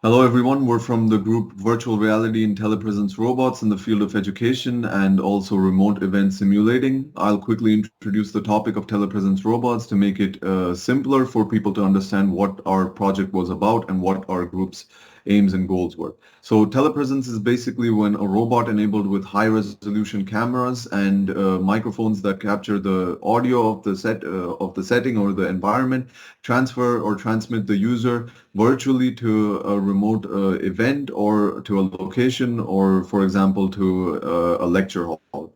Hello, everyone. We're from the group Virtual Reality and Telepresence Robots in the field of education and also remote event simulating. I'll quickly introduce the topic of telepresence robots to make it simpler for people to understand what our project was about and what our group's aims and goals were. So telepresence is basically when a robot enabled with high resolution cameras and microphones that capture the audio of the setting or the environment, transfer or transmit the user virtually to a remote event or to a location or, for example, to a lecture hall.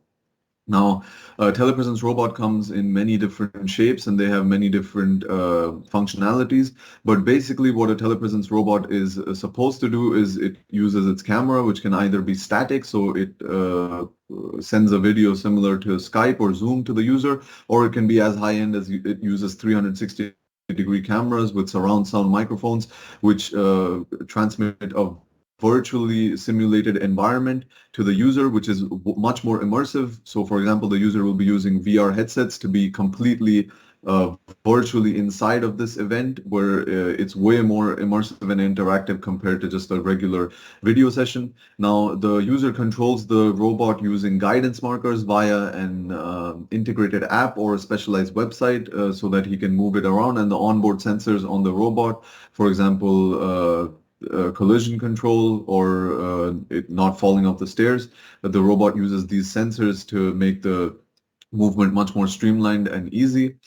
Now, a telepresence robot comes in many different shapes and they have many different functionalities. But basically what a telepresence robot is supposed to do is it uses its camera, which can either be static, so it sends a video similar to Skype or Zoom to the user, or it can be as high-end as it uses 360-degree cameras with surround sound microphones, which transmit a virtually simulated environment to the user, which is much more immersive. So for example, the user will be using VR headsets to be completely virtually inside of this event, where it's way more immersive and interactive compared to just a regular video session. Now, the user controls the robot using guidance markers via an integrated app or a specialized website so that he can move it around, and the onboard sensors on the robot, for example, collision control or it not falling off the stairs. The robot uses these sensors to make the movement much more streamlined and easy.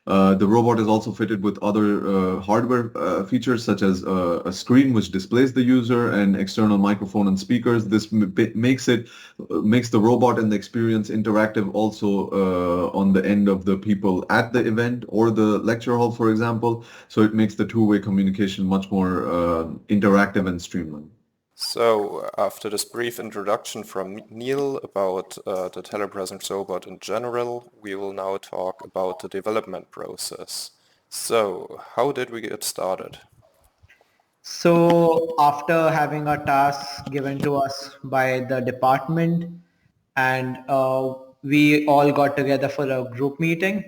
The robot is also fitted with other hardware features such as a screen which displays the user and external microphone and speakers. This makes the robot and the experience interactive also on the end of the people at the event or the lecture hall, for example. So it makes the two-way communication much more interactive and streamlined. So, after this brief introduction from Neil about the telepresence robot in general, we will now talk about the development process. So, how did we get started? So after having a task given to us by the department, and we all got together for a group meeting,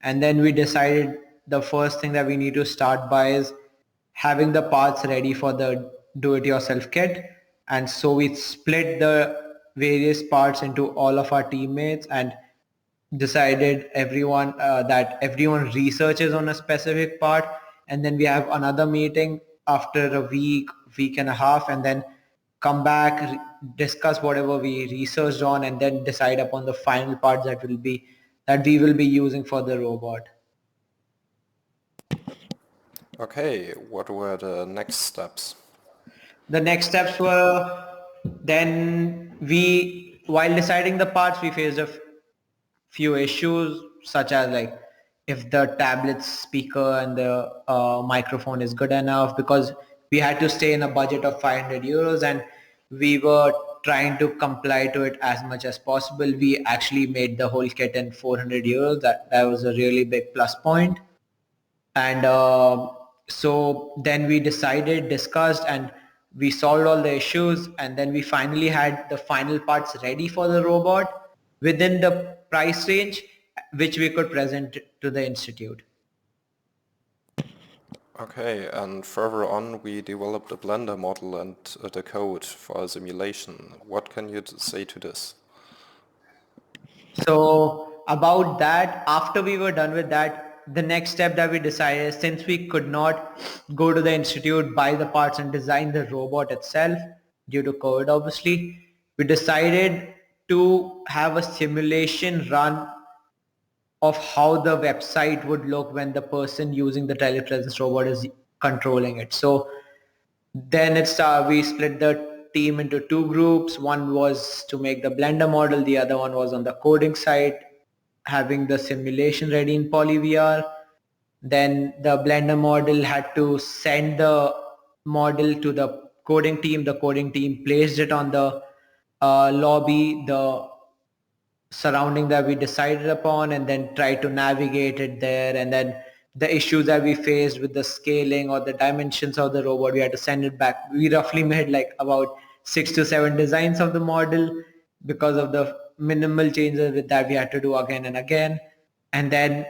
and then we decided the first thing that we need to start by is having the parts ready for the do-it-yourself kit. And so we split the various parts into all of our teammates and decided everyone that everyone researches on a specific part, and then we have another meeting after a week and a half, and then come back, discuss whatever we researched on, and then decide upon the final parts that we will be using for the robot. Okay, what were the next steps? The next steps were, then while deciding the parts, we faced a few issues, such as like if the tablet's speaker and the microphone is good enough, because we had to stay in a budget of 500 euros and we were trying to comply to it as much as possible. We actually made the whole kit in 400 euros. That was a really big plus point. And so then we discussed, and we solved all the issues, and then we finally had the final parts ready for the robot within the price range which we could present to the institute. Okay, and further on we developed a Blender model and the code for a simulation. What can you say to this? So about that, after we were done with that, the next step that we decided is, since we could not go to the institute, buy the parts and design the robot itself due to COVID obviously, we decided to have a simulation run of how the website would look when the person using the telepresence robot is controlling it. So then we split the team into two groups. One was to make the Blender model, the other one was on the coding side, having the simulation ready in PolyVR. Then the Blender model had to send the model to the coding team. The coding team placed it on the lobby, the surrounding that we decided upon, and then try to navigate it there. And then the issues that we faced with the scaling or the dimensions of the robot, we had to send it back. We roughly made like about 6 to 7 designs of the model because of the minimal changes that we had to do again and again. And then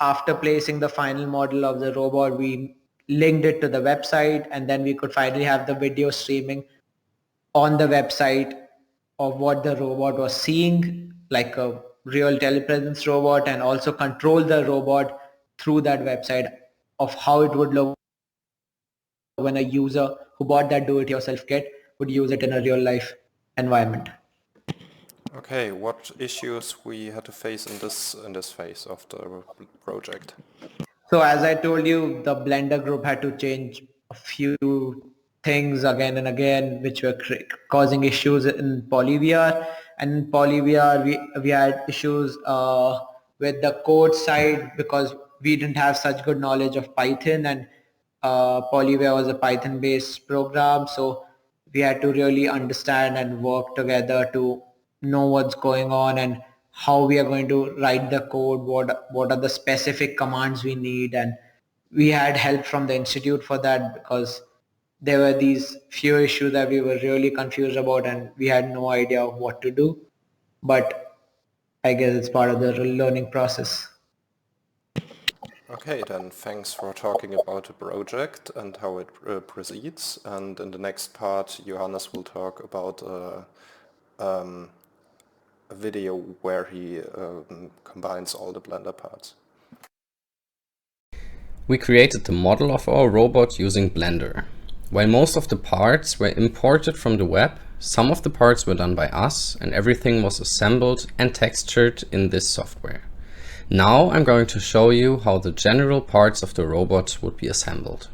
after placing the final model of the robot, we linked it to the website, and then we could finally have the video streaming on the website of what the robot was seeing, like a real telepresence robot, and also control the robot through that website of how it would look when a user who bought that do-it-yourself kit would use it in a real life environment. Okay, what issues we had to face in this phase of the project? So as I told you, the Blender group had to change a few things again and again, which were causing issues in PolyVR. And in PolyVR, we had issues with the code side because we didn't have such good knowledge of Python, and PolyVR was a Python-based program. So we had to really understand and work together to know what's going on and how we are going to write the code, what are the specific commands we need. And we had help from the institute for that because there were these few issues that we were really confused about and we had no idea of what to do. But I guess it's part of the learning process. Okay, then thanks for talking about the project and how it proceeds. And in the next part, Johannes will talk about a video where he combines all the Blender parts. We created the model of our robot using Blender. While most of the parts were imported from the web, some of the parts were done by us and everything was assembled and textured in this software. Now I'm going to show you how the general parts of the robot would be assembled.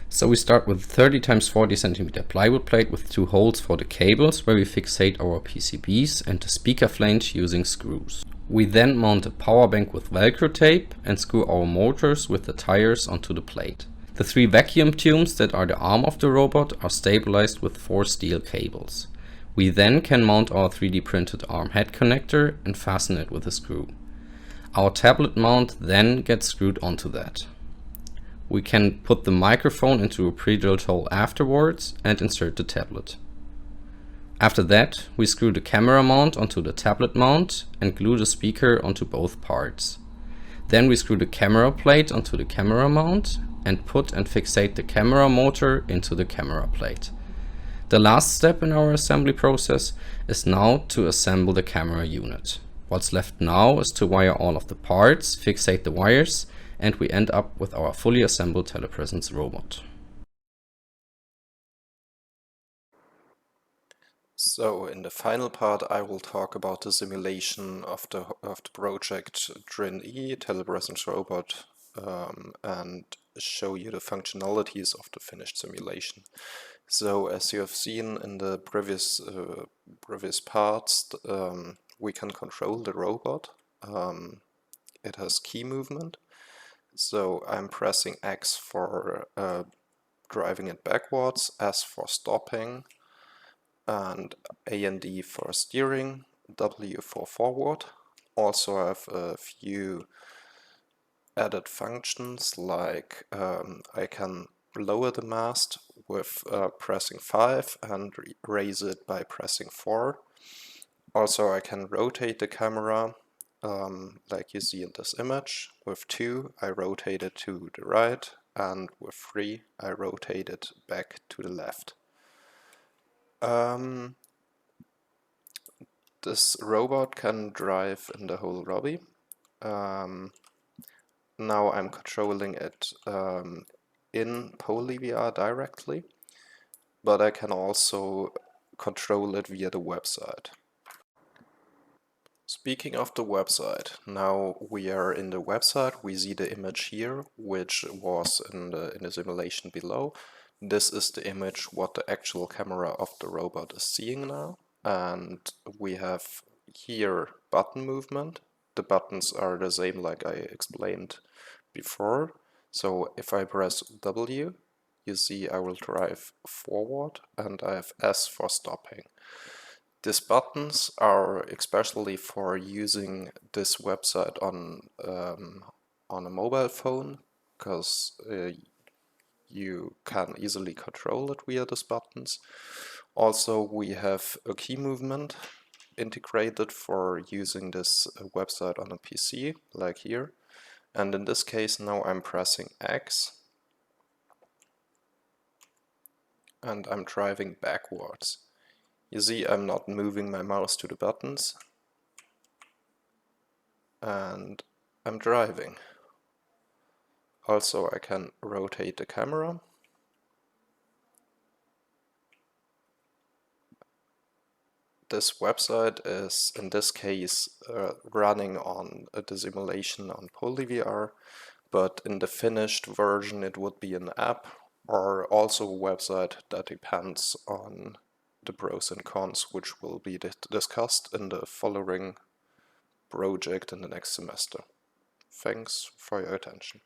So we start with 30 x 40 cm plywood plate with 2 holes for the cables where we fixate our PCBs and the speaker flange using screws. We then mount a power bank with Velcro tape and screw our motors with the tires onto the plate. The 3 vacuum tubes that are the arm of the robot are stabilized with 4 steel cables. We then can mount our 3D printed arm head connector and fasten it with a screw. Our tablet mount then gets screwed onto that. We can put the microphone into a pre-drilled hole afterwards and insert the tablet. After that, we screw the camera mount onto the tablet mount and glue the speaker onto both parts. Then we screw the camera plate onto the camera mount and put and fixate the camera motor into the camera plate. The last step in our assembly process is now to assemble the camera unit. What's left now is to wire all of the parts, fixate the wires, and we end up with our fully assembled Telepresence robot. So in the final part I will talk about the simulation of the project DRIN-E Telepresence robot and show you the functionalities of the finished simulation. So as you have seen in the previous parts, we can control the robot. It has key movement. So I'm pressing X for driving it backwards, S for stopping, and A and D for steering, W for forward. Also I have a few added functions like I can lower the mast with pressing 5 and raise it by pressing 4. Also I can rotate the camera like you see in this image. With 2 I rotate it to the right, and with 3 I rotate it back to the left. This robot can drive in the whole lobby. Now I'm controlling it in PolyVR directly, but I can also control it via the website. Speaking of the website, now we are in the website. We see the image here, which was in the simulation below. This is the image what the actual camera of the robot is seeing now. And we have here button movement. The buttons are the same like I explained before. So if I press W, you see I will drive forward, and I have S for stopping. These buttons are especially for using this website on a mobile phone, because you can easily control it via these buttons. Also, we have a key movement integrated for using this website on a PC, like here. And in this case, now I'm pressing X, and I'm driving backwards. You see, I'm not moving my mouse to the buttons, and I'm driving. Also, I can rotate the camera. This website is, in this case, running on the simulation on PolyVR, but in the finished version it would be an app or also a website that depends on the pros and cons, which will be discussed in the following project in the next semester. Thanks for your attention.